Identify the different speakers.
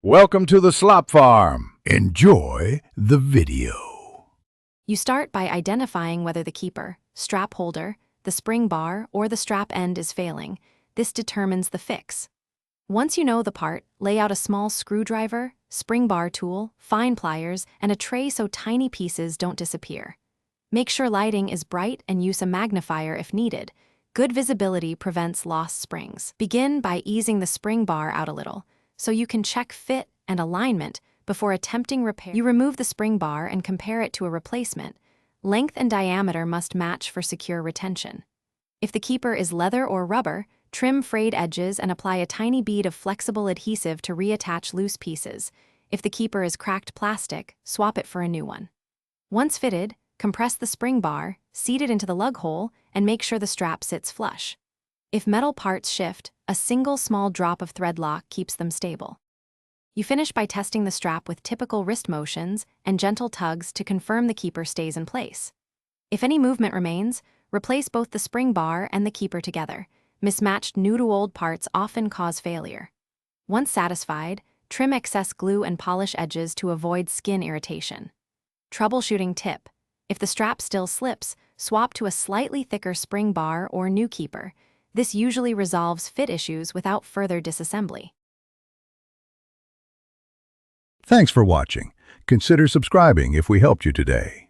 Speaker 1: Welcome to the Slop Farm. Enjoy the video.
Speaker 2: You start by identifying whether the keeper, strap holder, the spring bar, or the strap end is failing. This determines the fix. Once you know the part, lay out a small screwdriver, spring bar tool, fine pliers, and a tray so tiny pieces don't disappear. Make sure lighting is bright and use a magnifier if needed. Good visibility prevents lost springs. Begin by easing the spring bar out a little, so you can check fit and alignment before attempting repair. You remove the spring bar and compare it to a replacement. Length and diameter must match for secure retention. If the keeper is leather or rubber, trim frayed edges and apply a tiny bead of flexible adhesive to reattach loose pieces. If the keeper is cracked plastic, swap it for a new one. Once fitted, compress the spring bar, seat it into the lug hole, and make sure the strap sits flush. If metal parts shift, a single small drop of thread lock keeps them stable. You finish by testing the strap with typical wrist motions and gentle tugs to confirm the keeper stays in place. If any movement remains, replace both the spring bar and the keeper together. Mismatched new-to-old parts often cause failure. Once satisfied, trim excess glue and polish edges to avoid skin irritation. Troubleshooting tip: if the strap still slips, swap to a slightly thicker spring bar or new keeper. This usually resolves fit issues without further disassembly.
Speaker 1: Thanks for watching. Consider subscribing if we helped you today.